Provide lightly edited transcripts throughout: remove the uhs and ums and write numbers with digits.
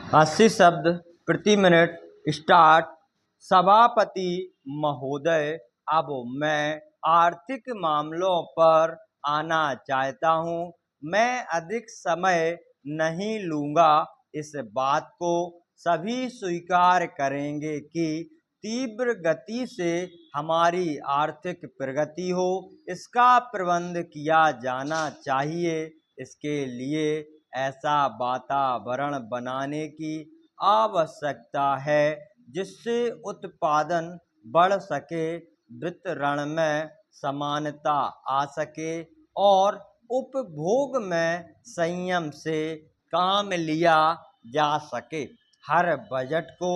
80 शब्द प्रति minute start. सभापति महोदय, अब मैं आर्थिक मामलों पर आना चाहता हूं। मैं अधिक समय नहीं लूंगा। इस बात को सभी स्वीकार करेंगे कि तीव्र गति से हमारी आर्थिक प्रगति हो, इसका प्रबंध किया जाना चाहिए। इसके लिए ऐसा वातावरण बनाने की आवश्यकता है जिससे उत्पादन बढ़ सके, वितरण में समानता आ सके और उपभोग में संयम से काम लिया जा सके। हर बजट को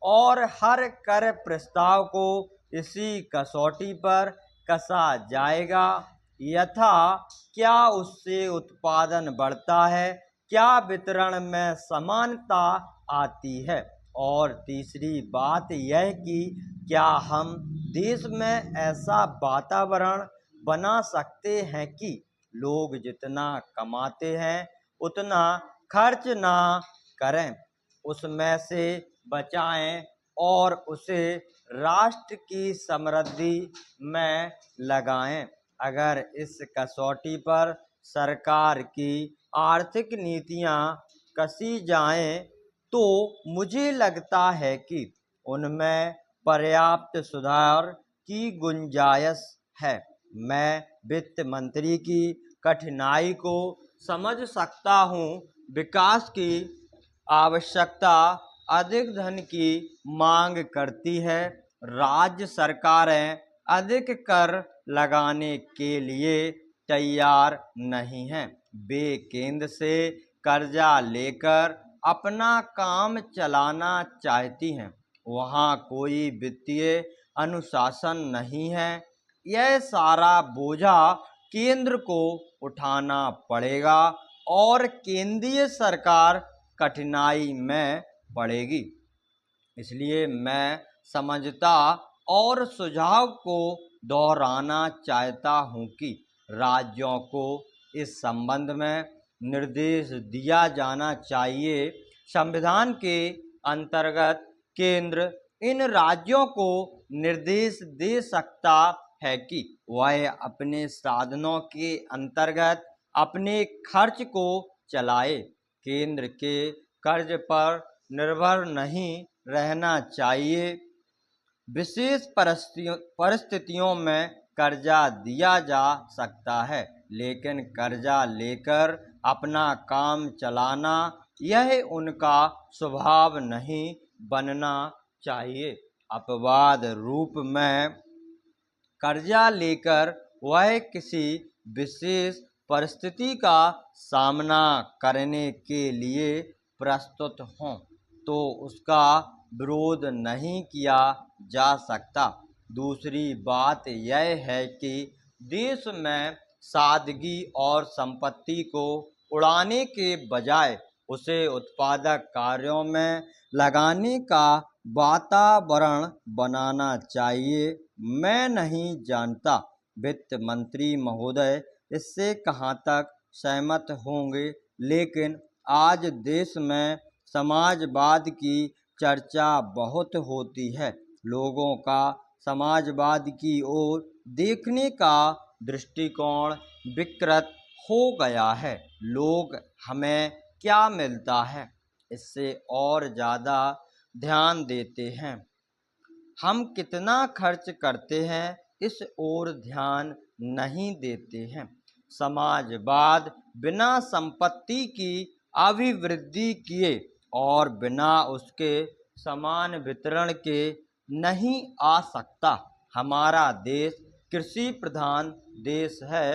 और हर कर प्रस्ताव को इसी कसौटी पर कसा जाएगा। यथा क्या उससे उत्पादन बढ़ता है, क्या वितरण में समानता आती है, और तीसरी बात यह कि क्या हम देश में ऐसा वातावरण बना सकते हैं कि लोग जितना कमाते हैं उतना खर्च ना करें, उसमें से बचाएं और उसे राष्ट्र की समृद्धि में लगाएं। अगर इस कसौटी पर सरकार की आर्थिक नीतियां कसी जाएं तो मुझे लगता है कि उनमें पर्याप्त सुधार की गुंजाइश है। मैं वित्त मंत्री की कठिनाई को समझ सकता हूं। विकास की आवश्यकता अधिक धन की मांग करती है। राज्य सरकारें अधिक कर लगाने के लिए तैयार नहीं हैं। वे केंद्र से कर्जा लेकर अपना काम चलाना चाहती हैं। वहाँ कोई वित्तीय अनुशासन नहीं है। यह सारा बोझा केंद्र को उठाना पड़ेगा और केंद्रीय सरकार कठिनाई में पड़ेगी। इसलिए मैं समझता और सुझाव को दोहराना चाहता हूं कि राज्यों को इस संबंध में निर्देश दिया जाना चाहिए। संविधान के अंतर्गत केंद्र इन राज्यों को निर्देश दे सकता है कि वह अपने साधनों के अंतर्गत अपने खर्च को चलाए। केंद्र के कर्ज पर निर्भर नहीं रहना चाहिए। विशेष परिस्थितियों में कर्जा दिया जा सकता है, लेकिन कर्जा लेकर अपना काम चलाना यह उनका स्वभाव नहीं बनना चाहिए। अपवाद रूप में कर्जा लेकर वह किसी विशेष परिस्थिति का सामना करने के लिए प्रस्तुत हों तो उसका विरोध नहीं किया जा सकता। दूसरी बात यह है कि देश में सादगी और संपत्ति को उड़ाने के बजाय उसे उत्पादक कार्यों में लगाने का वातावरण बनाना चाहिए। मैं नहीं जानता वित्त मंत्री महोदय इससे कहाँ तक सहमत होंगे, लेकिन आज देश में समाजवाद की चर्चा बहुत होती है। लोगों का समाजवाद की ओर देखने का दृष्टिकोण विकृत हो गया है। लोग हमें क्या मिलता है इससे और ज़्यादा ध्यान देते हैं। हम कितना खर्च करते हैं इस ओर ध्यान नहीं देते हैं। समाजवाद बिना संपत्ति की अभिवृद्धि किए और बिना उसके समान वितरण के नहीं आ सकता। हमारा देश कृषि प्रधान देश है।